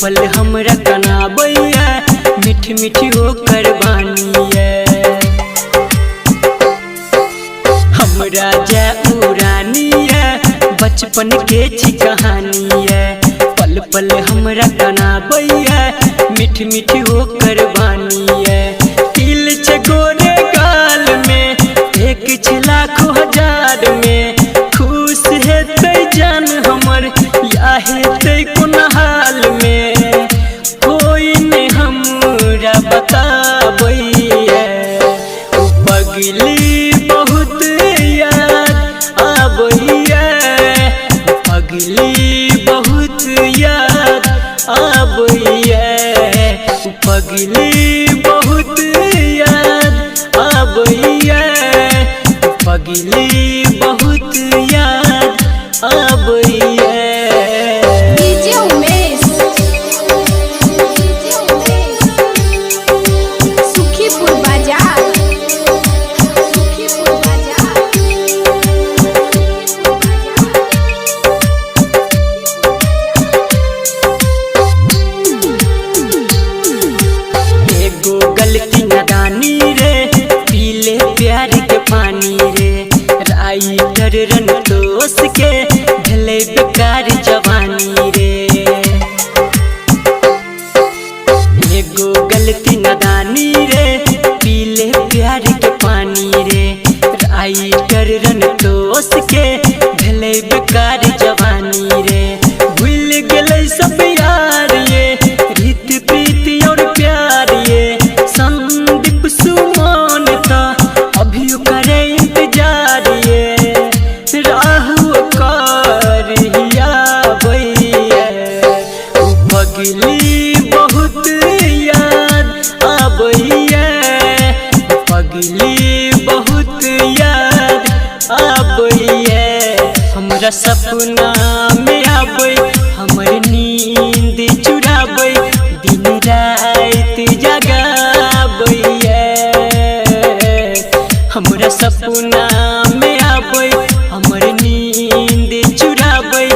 पल हमरा कनाबैया मीठी मीठी होकर बानिया हमरा जा उरानिया बचपन के छी कहानिया पल पल हमरा कनाबैया मीठी मीठी होकर बानिया तिल छे गोरे गाल में एक छे लाखों हजार में खुश हेतै जान हमर या हेतै कोन हाल में कोई ने हमरा बताबैया पगली बहुत याद आबैया पगली बहुत याद आबैया पगली बहुत याद आबैया पगली बहुत याद आबैया गलती नादानी रे पीले प्यार के पानी रे राइटर रनतोष के भले बेकार जवानी रे एगो गलती नादानी रे पीले प्यार के पानी रे राइटर रनतोष के भले बेकार जवानी रे भूल गेलै सब यार ये रीत प्रीति और प्यार ये संदीप सुमन का अभी करे इंतजार ये राहु करिया भैया पगली बहुत याद आबैया पगली बहुत याद आबैया हमरा सपना में आबै हमर नींद चुराबै दिन रात जगाबैया हमरा सपना में आबै हमर नींद चुराबै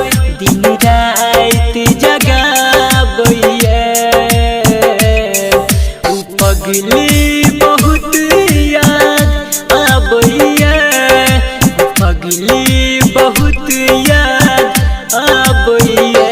दिन रात जगाबैया पगली बहुत याद आबैया पगली बहुत याद आबैया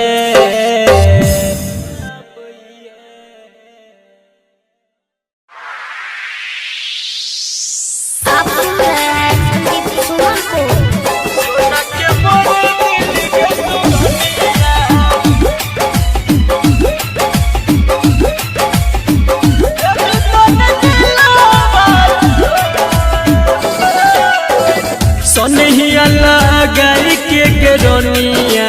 सोनहिया लगाई के गरोनिया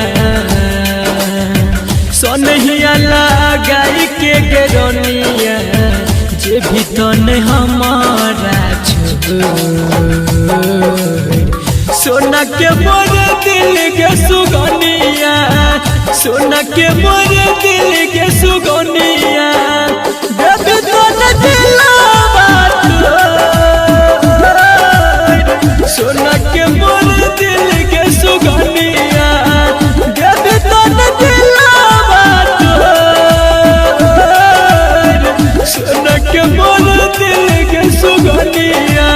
सोनहिया लगाई के गरोनिया जे भी तन हमारा सोना के मोर दिल के सुगनिया सोना के मोर दिल के सुगनिया जब तन दिलवा सोना के मोर दिल के सुगनिया जब तन दिलवा सोना के मोर दिल के सुगनिया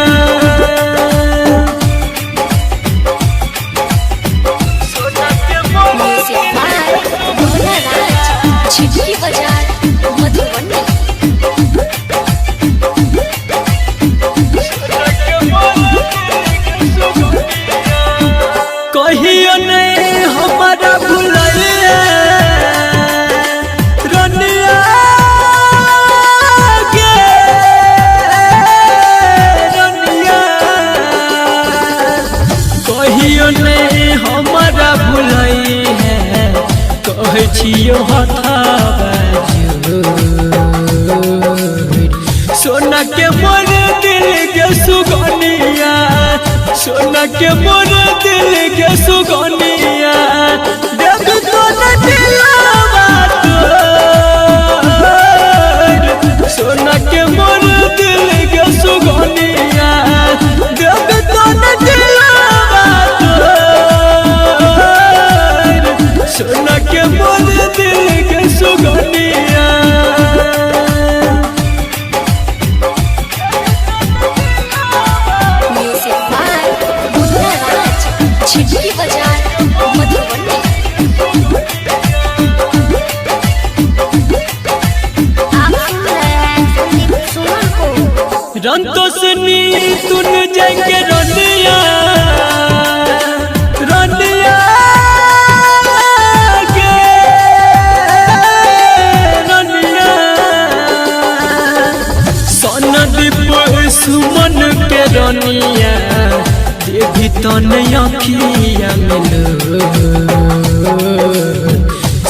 सोना के मोर छिटकी बाजार मधुबनी कहियो नहीं हमारा भुलाइए रनिया गे रनिया कहियो नहीं हमारा भुलाई है कहे छियो हथाबा सोना के मोर दिल के सुगनिया सोना के मोर दिल के सुगनिया जब तन दिलवा सोना के मोर दिल के सुगनिया जब तन दिलवा सोना के मोर दिल के सुगनिया रंतोसनी तुन जाएंगे रनिया रनिया के रनिया सोनदीप सुमन के रनिया देवी तन अखिया मिलो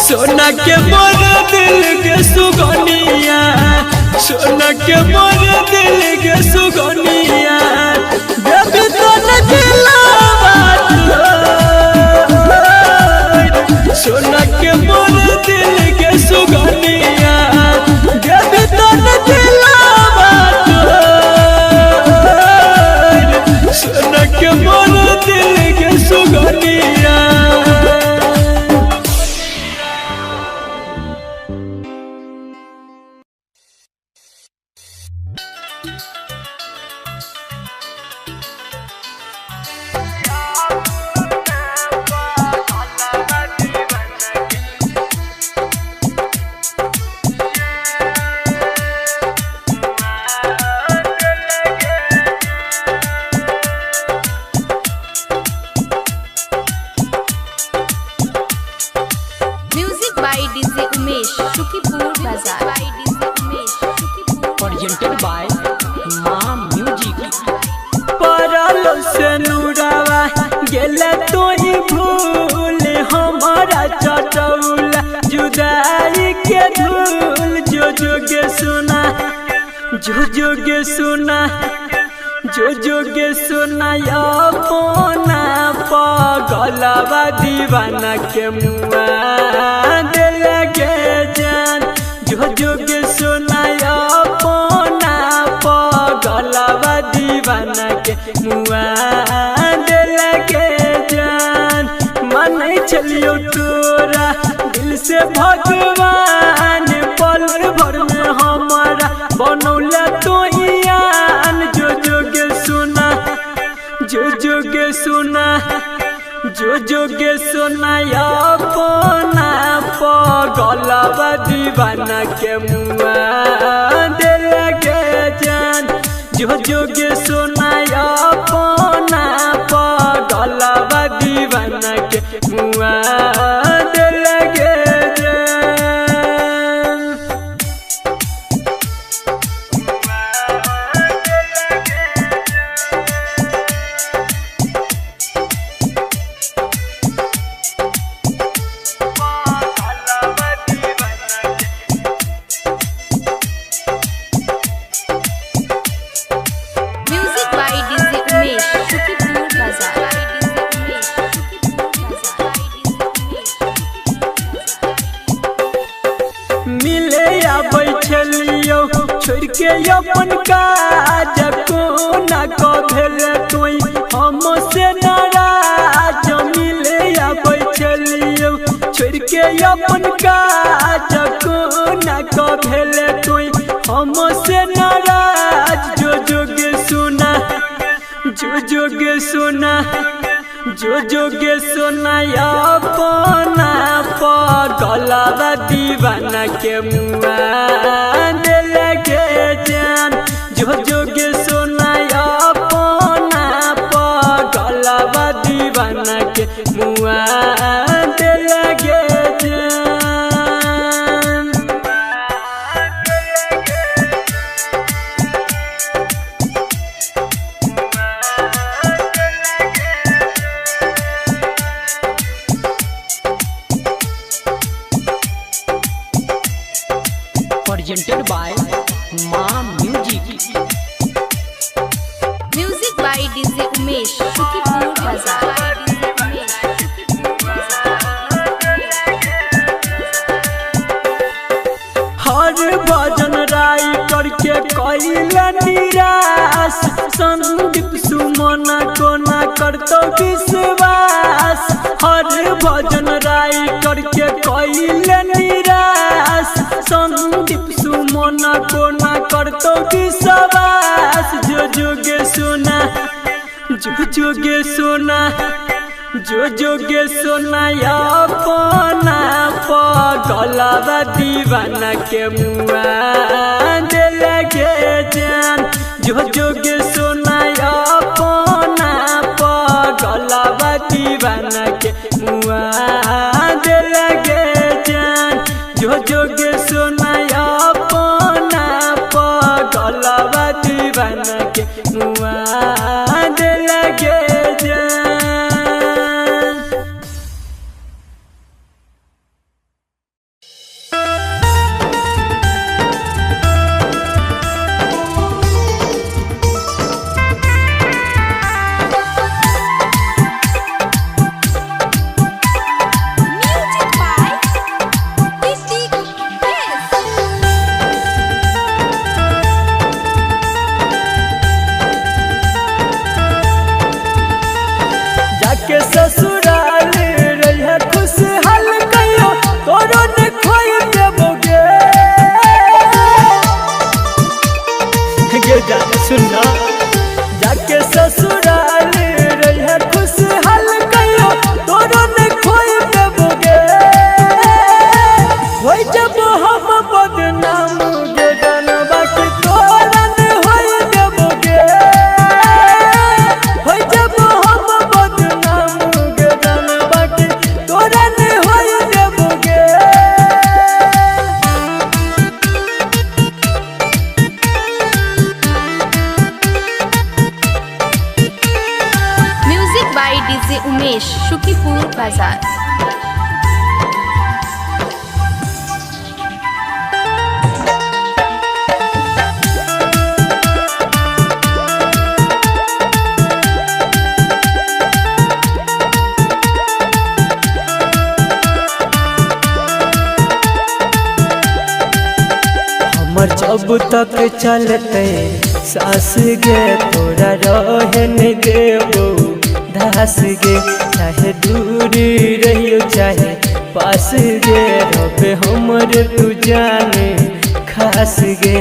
सोना के मोर दिल के सुगनिया सोना के मोर दिल के सुगनिया देवी तन दिलवा सोना के मोर दिल के सुगनिया देवी तन दिलवा सोना के मोर दिल के सुगनिया। Music by DJ Umesh Sukhipur बाजार presented by मां म्यूजिक परल से नूरावा गेले तो ही भूल हमारा चटौला जुदाई के धूल जो जोगे सुना जो जोगे सुना जो जोगे सुना अपना पगलवा दीवाना के मुआ दिल के जान जो जोगे सुना अपना पगलवा दीवाना के मुआ दिल के जान मन चलियो तोरा दिल से भगवान पल भर में हमारा बनौला तो यान जो जोगे सुना जो जोगे सुना जो जोगे सुना अपना पगलवा दीवाना के मुआ दिल के जान जो जोगे सुना अपना पगलवा दीवाना के मुआ दिल के जान। Music by DJ Umesh Sukhipur बाजार मिले आबै छलियो छोड़ के अपन काज कोना को भेल तोई हमसे नाराज मिले आबै छलियो छोड़ के अपन काज कोना को भेल तोई हमसे नाराज जो जोगे सुना जो जोगे सुना जो जोगे सुना अपना पगलवा दीवाना के मुआ दिल के जान जो जोगे सुना अपना पगलवा दीवाना के मुआ दिल के जान। presented by मां music music by DJ Umesh Sukhipur बाजार हर भजन राय करके कैला निराश संदीप सुमन को ना करतो विश्वास हर भजन राय करके कैला निराश संदीप सुमन को ना करतो विश्वास जो जोगे सुना जो जोगे सुना जो जोगे सुना अपना पगलवा दीवाना के मुआ दिल के जान जो जोगे सोनाया अपना पगलवा दीवाना के मुआ दे लगे जान। जो जोगे सोनाया अपना पगलवा दीवाना के मुआ दे लगे जान। जाके ससुराल रहिया खुशहाल कहियो तोरो ने खोई देबोगे गे जाने सुनना। जाके ससुराल रहिया खुशहाल कहियो तोरो ने खोई देबोगे। होई जब हम बदनाम गे जानबा के तोरा ने होई देबोगे। होई जब हम बदनाम गे जानबा के तोरा ने होई देबोगे। Music by DJ Umesh Shukipur Bazar. हमर जब तक चलते सास गे तोरा रहे न देबो दास गे। चाहे दूर रहियो चाहे पास गे रबे हमर तू जाने खास गे।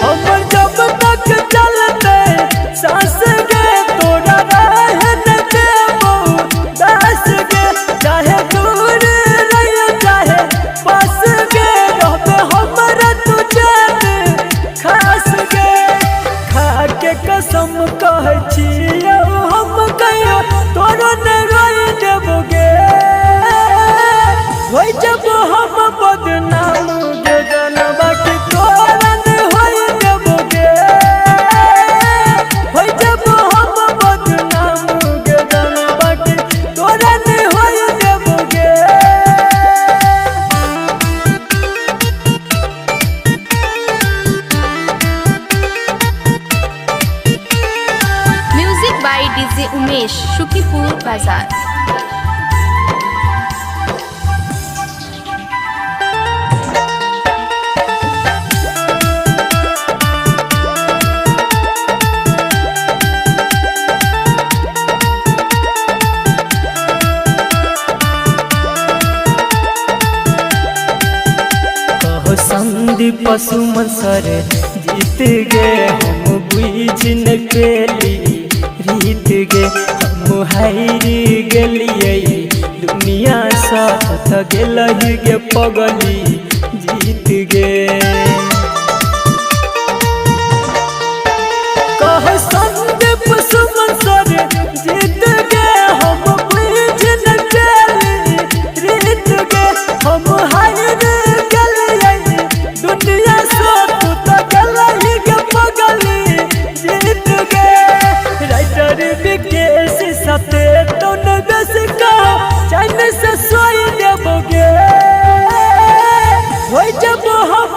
हमर जब तक चलते सास गे तोरा रहे न देबो दास गे। चाहे दूर रहियो चाहे पास गे रबे हमर तू जाने खास गे। खा के कसम कहै छियौ हम कहियो तोरो ने रोई देबोगे। होई जब हम बदनाम गे जानबा के तोरा ने होई देबोगे। होई जब हम बदनाम गे जानबा के तोरा ने होई देबोगे। Music by DJ Umesh Shukipur Bazar. कहो संदीप सुमन सर जीत गे हम बुझ न पेली रीत गे। हम हारी गेलियै दुनिया साथ गेलहि गे पगली जीत गे। कहो संदीप सुमन सर जीत गे हम बुझ न पेली रीत गे। हम हारी गेलियै दुनिया साथ गेलहि गे पगली जीत गे। राइटर विकेश सते तो न बेस का चैन से सोई देबोगे। होई जब हम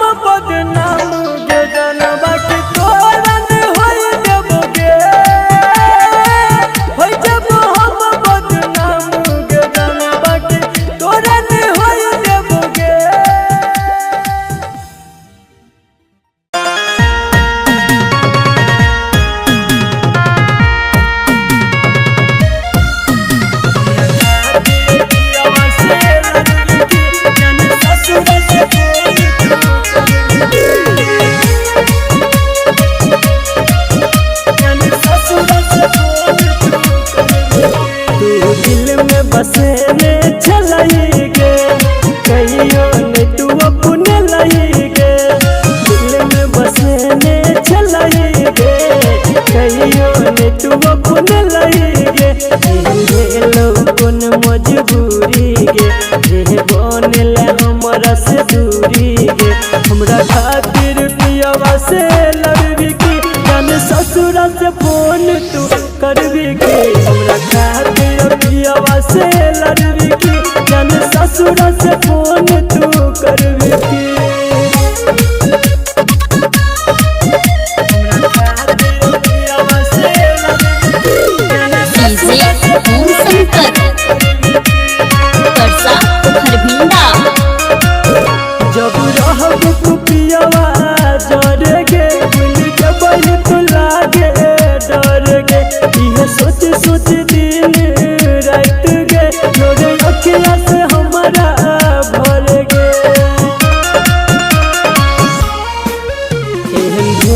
सुन लई गे हेलो कौन मजबूरी गे रे बनेला हमरा से दूरी गे हमरा खातिर पियावा से लड़बी की जान ससुरा से फोन तू करबी की हमरा खातिर पियावा से लड़बी की जान ससुरा से फोन तू करबी की जब रहब तू पियावा जर गे भूल जबल तू लागे डर गे इहे सोच सोच दिन रात गे लोरे अखिया से हमारा भर गे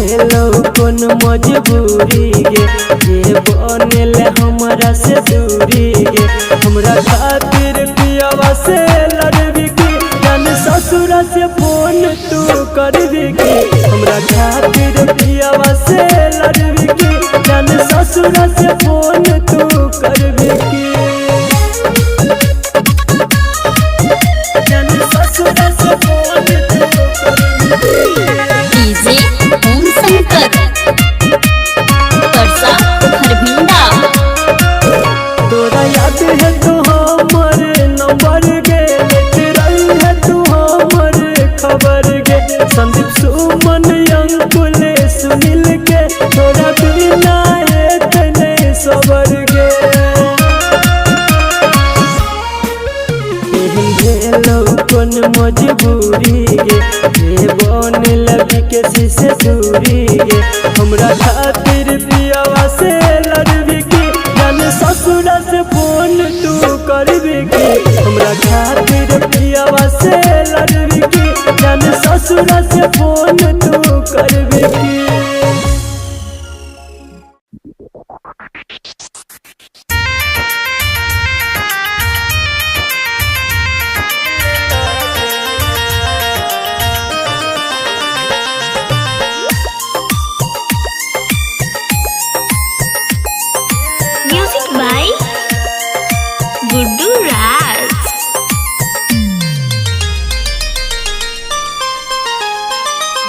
हेलो कौन मजबूरी गे ये बनेला हमरा से दूरी गे हमरा खातिर पियावा से लड़बी की जान ससुरा से फोन तू करबी की हमरा खातिर पियावा से लड़बी की जान ससुरा से फोन तू करबी की जान ससुरा से फोन तू करबी डीजे ओम शंकर परसा हरभिंडा। तोरा याद है तो हमर नंबर गे लेते रही है तू हमर खबर गे संदीप सुमन अंकुल सुनील के तोरा बिना एतने सबर गे हेलो कौन मजबूरी गे ये बनेला बिकेसी से दूरी गे हमरा खातिर पियावा से लड़बी की जान ससुरा से फोन तू करबी की हमरा खातिर पियावा से लड़बी की जान ससुरा से फोन तू करबी की म्यूजिक बाय गुड्डू राज।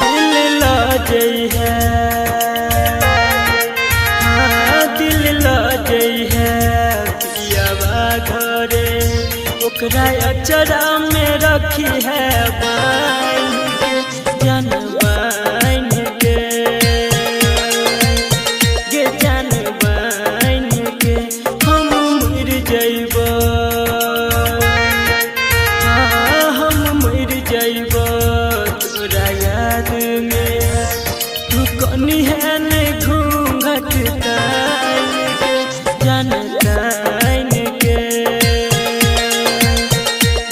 दिल लाजई है हाँ दिल लाजई है पियावा घरे ओकरा अचरा में रखी है बाइन के जान बाइन के गे जान बाइन के हम मर जइबो हाँ हम मर जइबो तोरा याद में तू कनी है ने घूंघट तान के जान तान के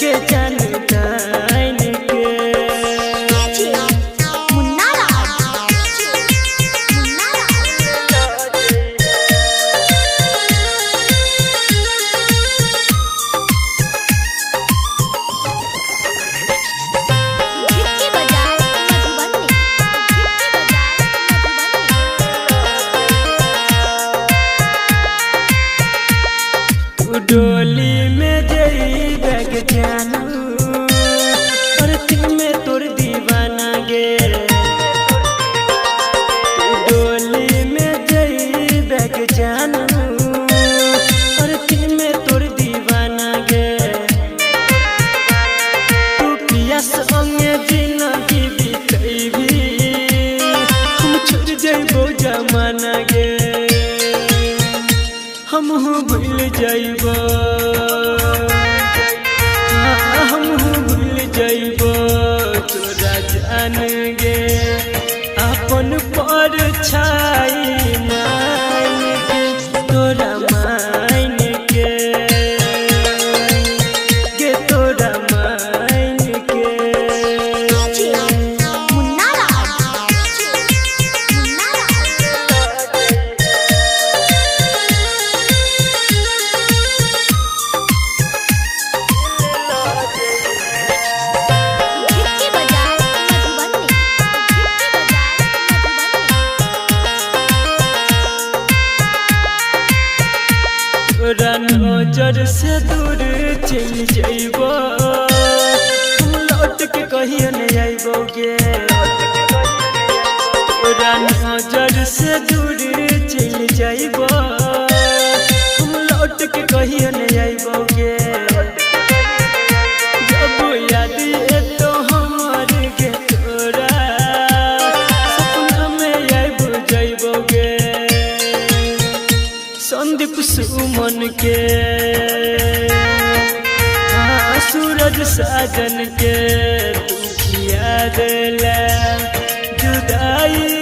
गे जान तान के मुन्ना राज मुन्ना राज। गिट्टी बाजार मधुबनी तू डोली में जई बैग जानू परती में तोर दीवाना गे तू डोली में जई बैग जानू परती में तोर दीवाना गे तू पिया संगे जिंदगी बितैबी हम छोड़ जइबो जमाना गे हमहू भूल जइबो हमहू भूल जइबो तोरा जान गे अपन पर छाई मान के तोरा मान के गे तोरा मान के मुन्ना राज मुन्ना राज। गिट्टी बाजार मधुबनी गिट्टी बाजार मधुबनी। नहीं आइबोगे तोरा नजर से दूर चल जाइबो हम लौट के कहियो नहीं आइबोगे जब याद ये तो हमार के तोरा सपना में आइब जाइबोगे संदीप सुमन के सूरज साजन के तू किया दिला जुदाई